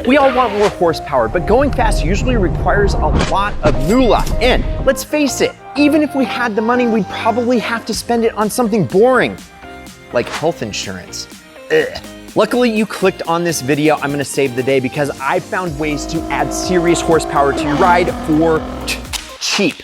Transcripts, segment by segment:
We all want more horsepower, but going fast usually requires a lot of moolah. And let's face it, even if we had the money, we'd probably have to spend it on something boring, like health insurance. Ugh. Luckily, you clicked on this video. I'm gonna save the day because I found ways to add serious horsepower to your ride for cheap.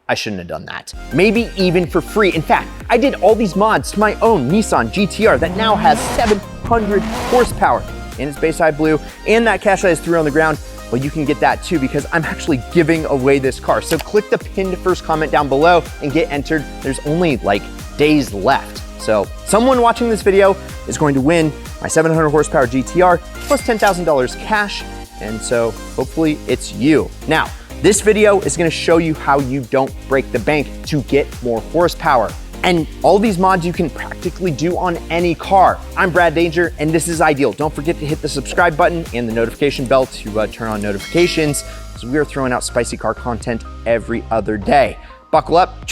I shouldn't have done that. Maybe even for free. In fact, I did all these mods to my own Nissan GT-R that now has 700 horsepower. And it's Bayside Blue, and that cash I just threw on the ground, well, you can get that too because I'm actually giving away this car. So click the pinned first comment down below and get entered. There's only like days left. So someone watching this video is going to win my 700 horsepower GT-R plus $10,000 cash. And so hopefully it's you. Now, this video is gonna show you how you don't break the bank to get more horsepower. And all these mods you can practically do on any car. I'm Brad Danger, and this is ideal. Don't forget to hit the subscribe button and the notification bell to turn on notifications, because we are throwing out spicy car content every other day. Buckle up.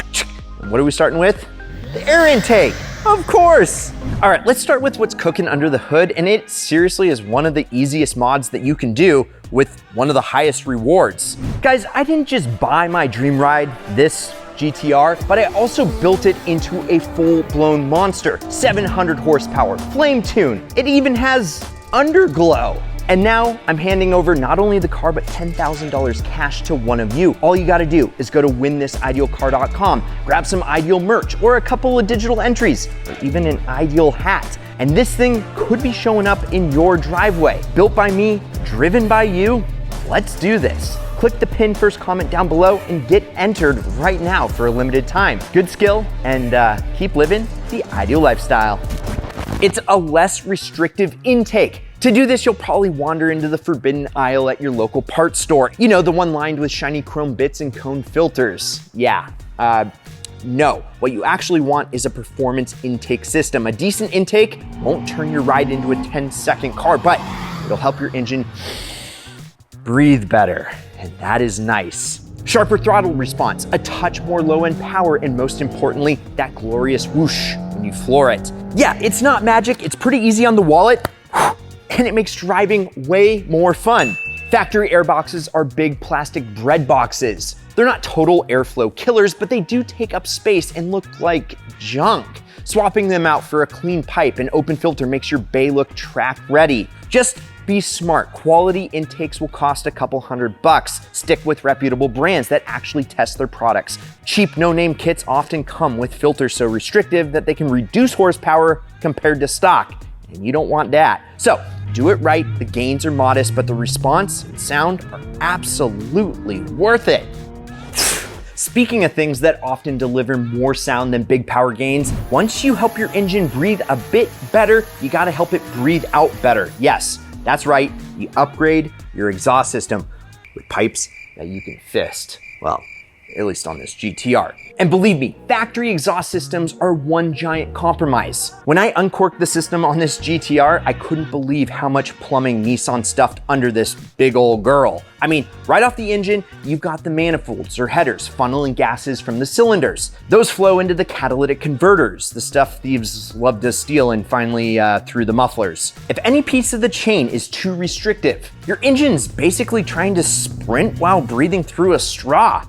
And what are we starting with? The air intake, of course. All right, let's start with what's cooking under the hood, and it seriously is one of the easiest mods that you can do with one of the highest rewards. Guys, I didn't just buy my dream ride, this GT-R, but I also built it into a full-blown monster. 700 horsepower, flame tune. It even has underglow. And now I'm handing over not only the car, but $10,000 cash to one of you. All you gotta do is go to winthisIdealcar.com, grab some Ideal merch or a couple of digital entries, or even an Ideal hat. And this thing could be showing up in your driveway. Built by me, driven by you. Let's do this. Click the pinned first comment down below and get entered right now for a limited time. Good skill, and keep living the ideal lifestyle. It's a less restrictive intake. To do this, you'll probably wander into the forbidden aisle at your local parts store. You know, the one lined with shiny chrome bits and cone filters. Yeah, no. What you actually want is a performance intake system. A decent intake won't turn your ride into a 10-second car, but it'll help your engine breathe better, and that is nice. Sharper throttle response, a touch more low-end power, and most importantly, that glorious whoosh when you floor it. Yeah, it's not magic, it's pretty easy on the wallet, and it makes driving way more fun. Factory air boxes are big plastic bread boxes. They're not total airflow killers, but they do take up space and look like junk. Swapping them out for a clean pipe and open filter makes your bay look track ready. Just be smart. Quality intakes will cost a couple $100. Stick with reputable brands that actually test their products. Cheap no-name kits often come with filters so restrictive that they can reduce horsepower compared to stock, and you don't want that. So do it right. The gains are modest, but the response and sound are absolutely worth it. Speaking of things that often deliver more sound than big power gains, once you help your engine breathe a bit better, you gotta help it breathe out better. Yes, that's right, you upgrade your exhaust system with pipes that you can fist. Well, at least on this GT-R. And believe me, factory exhaust systems are one giant compromise. When I uncorked the system on this GT-R, I couldn't believe how much plumbing Nissan stuffed under this big old girl. I mean, right off the engine, you've got the manifolds or headers funneling gases from the cylinders. Those flow into the catalytic converters, the stuff thieves love to steal, and finally through the mufflers. If any piece of the chain is too restrictive, your engine's basically trying to sprint while breathing through a straw.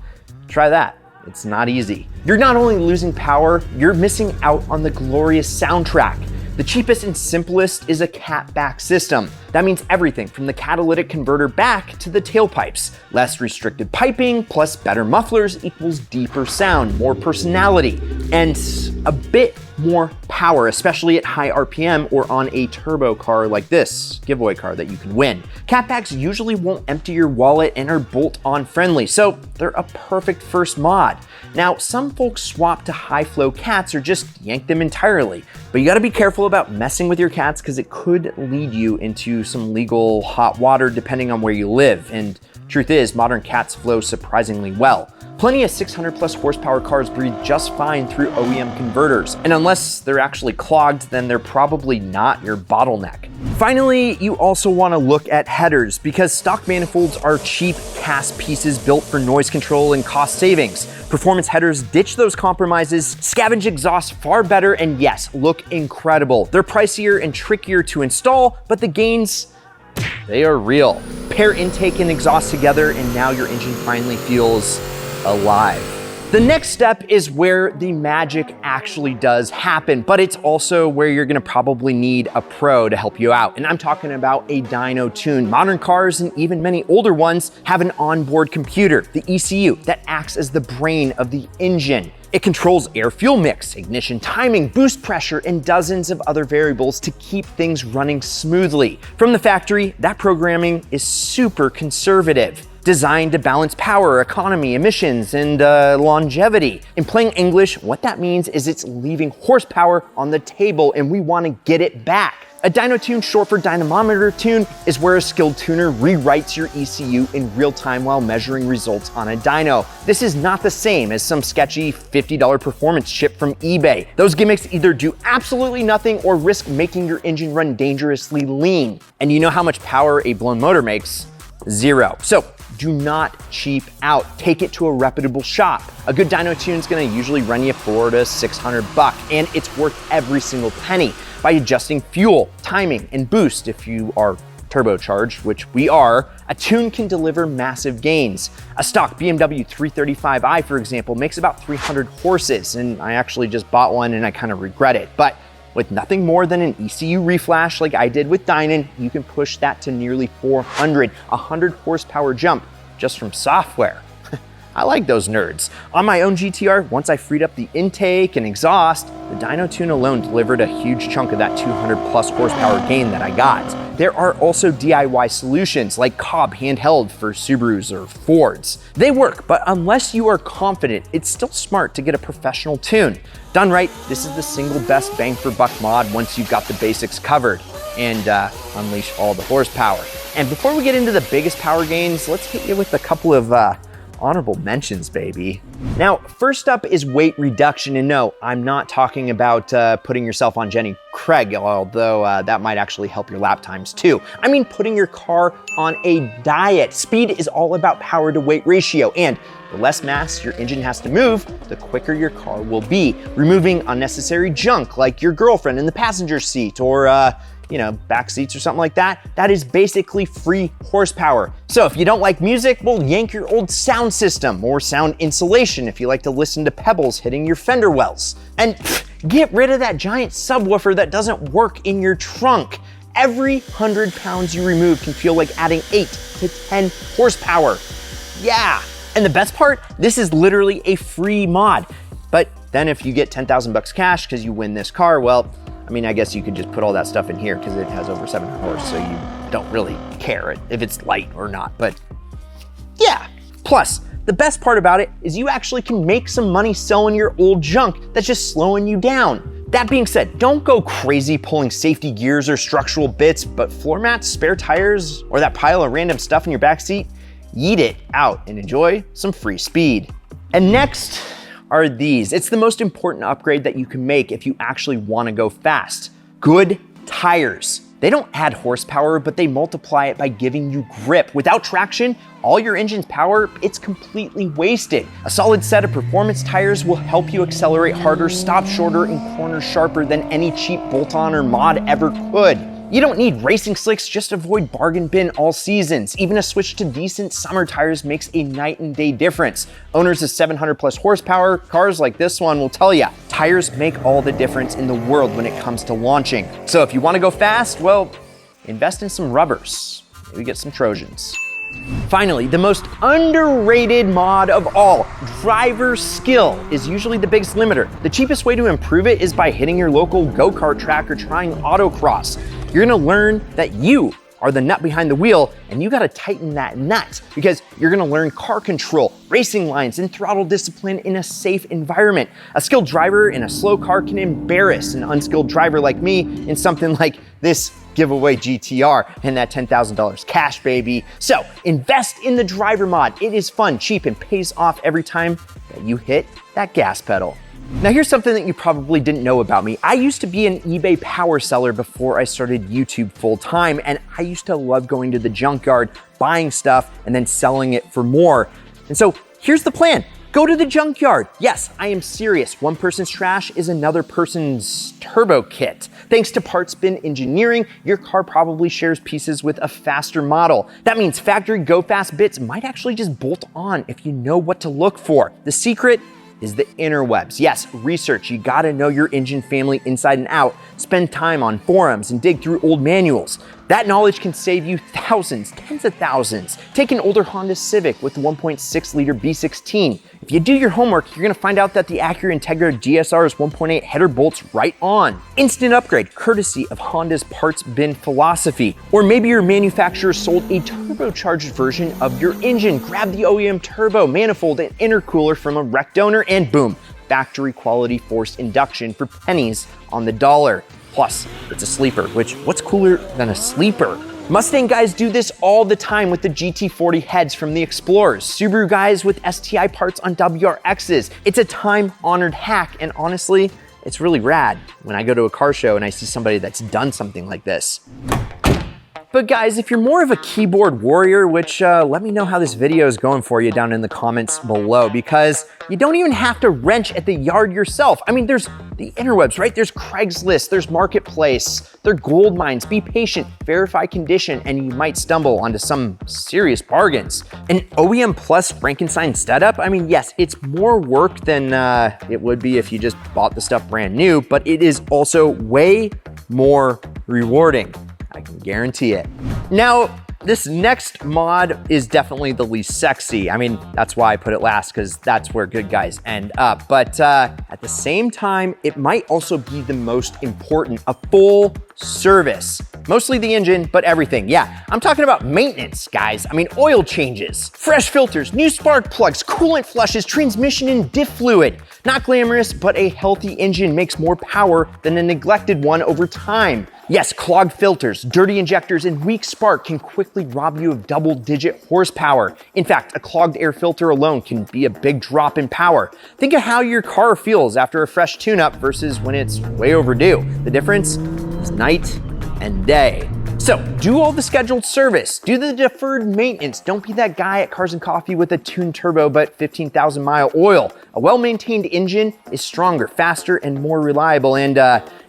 Try that. It's not easy. You're not only losing power, you're missing out on the glorious soundtrack. The cheapest and simplest is a cat back system. That means everything from the catalytic converter back to the tailpipes. Less restricted piping plus better mufflers equals deeper sound, more personality, and a bit more power, especially at high RPM or on a turbo car like this giveaway car that you can win. Catbacks usually won't empty your wallet and are bolt-on friendly, so they're a perfect first mod. Now, some folks swap to high flow cats or just yank them entirely, but you gotta be careful about messing with your cats because it could lead you into some legal hot water depending on where you live. And truth is, modern cats flow surprisingly well. Plenty of 600 plus horsepower cars breathe just fine through OEM converters. And unless they're actually clogged, then they're probably not your bottleneck. Finally, you also want to look at headers because stock manifolds are cheap cast pieces built for noise control and cost savings. Performance headers ditch those compromises, scavenge exhaust far better, and yes, look incredible. They're pricier and trickier to install, but the gains, they are real. Pair intake and exhaust together and now your engine finally feels alive. The next step is where the magic actually does happen, but it's also where you're gonna probably need a pro to help you out. And I'm talking about a dyno tune. Modern cars and even many older ones have an onboard computer, the ECU, that acts as the brain of the engine. It controls air-fuel mix, ignition timing, boost pressure, and dozens of other variables to keep things running smoothly. From the factory, that programming is super conservative, designed to balance power, economy, emissions, and longevity. In plain English, what that means is it's leaving horsepower on the table and we want to get it back. A dyno tune, short for dynamometer tune, is where a skilled tuner rewrites your ECU in real time while measuring results on a dyno. This is not the same as some sketchy $50 performance chip from eBay. Those gimmicks either do absolutely nothing or risk making your engine run dangerously lean. And you know how much power a blown motor makes? Zero. So do not cheap out. Take it to a reputable shop. A good dyno tune is gonna usually run you $400 to $600, and it's worth every single penny. By adjusting fuel, timing, and boost, if you are turbocharged, which we are, a tune can deliver massive gains. A stock BMW 335i, for example, makes about 300 horses, and I actually just bought one and I kind of regret it. But with nothing more than an ECU reflash like I did with Dynon, you can push that to nearly 400, 100 horsepower jump just from software. I like those nerds. On my own GT-R, once I freed up the intake and exhaust, the dyno tune alone delivered a huge chunk of that 200 plus horsepower gain that I got. There are also DIY solutions like Cobb handheld for Subarus or Fords. They work, but unless you are confident, it's still smart to get a professional tune. Done right, this is the single best bang for buck mod once you've got the basics covered and unleash all the horsepower. And before we get into the biggest power gains, let's hit you with a couple of honorable mentions, baby. Now, first up is weight reduction. And no, I'm not talking about putting yourself on Jenny Craig, although that might actually help your lap times too. I mean, putting your car on a diet. Speed is all about power to weight ratio, and the less mass your engine has to move, the quicker your car will be. Removing unnecessary junk like your girlfriend in the passenger seat or back seats or something like that, that is basically free horsepower. So if you don't like music, well, yank your old sound system or sound insulation if you like to listen to pebbles hitting your fender wells. And get rid of that giant subwoofer that doesn't work in your trunk. Every 100 pounds you remove can feel like adding 8 to 10 horsepower. Yeah, and the best part, this is literally a free mod. But then if you get 10,000 bucks cash because you win this car, well, I mean, I guess you could just put all that stuff in here because it has over 700 horse, so you don't really care if it's light or not, but yeah. Plus, the best part about it is you actually can make some money selling your old junk that's just slowing you down. That being said, don't go crazy pulling safety gears or structural bits, but floor mats, spare tires, or that pile of random stuff in your backseat, yeet it out and enjoy some free speed. And next are these. It's the most important upgrade that you can make if you actually want to go fast. Good tires. They don't add horsepower, but they multiply it by giving you grip. Without traction, all your engine's power, it's completely wasted. A solid set of performance tires will help you accelerate harder, stop shorter, and corner sharper than any cheap bolt-on or mod ever could. You don't need racing slicks, just avoid bargain bin all seasons. Even a switch to decent summer tires makes a night and day difference. Owners of 700 plus horsepower cars like this one will tell you, tires make all the difference in the world when it comes to launching. So if you want to go fast, well, invest in some rubbers. Maybe get some Trojans. Finally, the most underrated mod of all, driver skill, is usually the biggest limiter. The cheapest way to improve it is by hitting your local go-kart track or trying autocross. You're gonna learn that you are the nut behind the wheel, and you gotta tighten that nut because you're gonna learn car control, racing lines, and throttle discipline in a safe environment. A skilled driver in a slow car can embarrass an unskilled driver like me in something like this giveaway GT-R and that $10,000 cash, baby. So invest in the driver mod. It is fun, cheap, and pays off every time that you hit that gas pedal. Now here's something that you probably didn't know about me. I used to be an eBay power seller before I started YouTube full time, and I used to love going to the junkyard, buying stuff, and then selling it for more. And so here's the plan. Go to the junkyard. Yes, I am serious. One person's trash is another person's turbo kit. Thanks to parts bin engineering, your car probably shares pieces with a faster model. That means factory go fast bits might actually just bolt on if you know what to look for. The secret is the interwebs. Yes, research. You gotta know your engine family inside and out. Spend time on forums and dig through old manuals. That knowledge can save you thousands, tens of thousands. Take an older Honda Civic with the 1.6 liter B16. If you do your homework, you're gonna find out that the Acura Integra GSR's 1.8 header bolts right on. Instant upgrade, courtesy of Honda's parts bin philosophy. Or maybe your manufacturer sold a turbocharged version of your engine. Grab the OEM turbo, manifold, and intercooler from a wrecked owner, and boom, factory quality forced induction for pennies on the dollar. Plus, it's a sleeper, which what's cooler than a sleeper? Mustang guys do this all the time with the GT40 heads from the Explorers. Subaru guys with STI parts on WRXs. It's a time-honored hack, and honestly, it's really rad when I go to a car show and I see somebody that's done something like this. But guys, if you're more of a keyboard warrior, which let me know how this video is going for you down in the comments below, because you don't even have to wrench at the yard yourself. I mean, there's the interwebs, right? There's Craigslist, there's Marketplace, there are gold mines. Be patient, verify condition, and you might stumble onto some serious bargains. An OEM Plus Frankenstein setup, I mean, yes, it's more work than it would be if you just bought the stuff brand new, but it is also way more rewarding. I can guarantee it. Now, this next mod is definitely the least sexy. I mean, that's why I put it last, because that's where good guys end up. But at the same time, it might also be the most important, a full service. Mostly the engine, but everything. Yeah, I'm talking about maintenance, guys. I mean, oil changes, fresh filters, new spark plugs, coolant flushes, transmission and diff fluid. Not glamorous, but a healthy engine makes more power than a neglected one over time. Yes, clogged filters, dirty injectors, and weak spark can quickly rob you of double-digit horsepower. In fact, a clogged air filter alone can be a big drop in power. Think of how your car feels after a fresh tune-up versus when it's way overdue. The difference is night and day. So do all the scheduled service, do the deferred maintenance. Don't be that guy at Cars and Coffee with a tuned turbo but 15,000 mile oil. A well-maintained engine is stronger, faster, and more reliable. And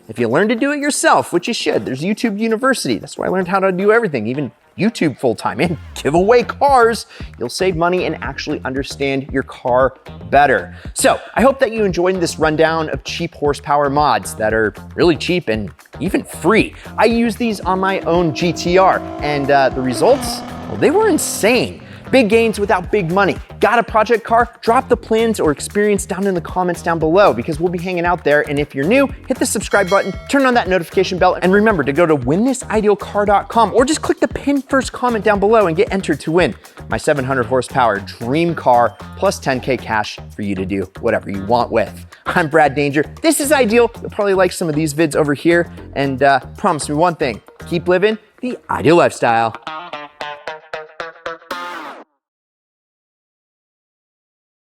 if you learn to do it yourself, which you should, there's YouTube University. That's where I learned how to do everything, even YouTube full-time, and give away cars. You'll save money and actually understand your car better. So I hope that you enjoyed this rundown of cheap horsepower mods that are really cheap and even free. I use these on my own GT-R, and the results, well, they were insane. Big gains without big money. Got a project car? Drop the plans or experience down in the comments down below, because we'll be hanging out there. And if you're new, hit the subscribe button, turn on that notification bell, and remember to go to winthisIdealcar.com or just click the pinned first comment down below and get entered to win my 700 horsepower dream car plus 10K cash for you to do whatever you want with. I'm Brad Danger. This is Ideal. You'll probably like some of these vids over here, and promise me one thing, keep living the ideal lifestyle.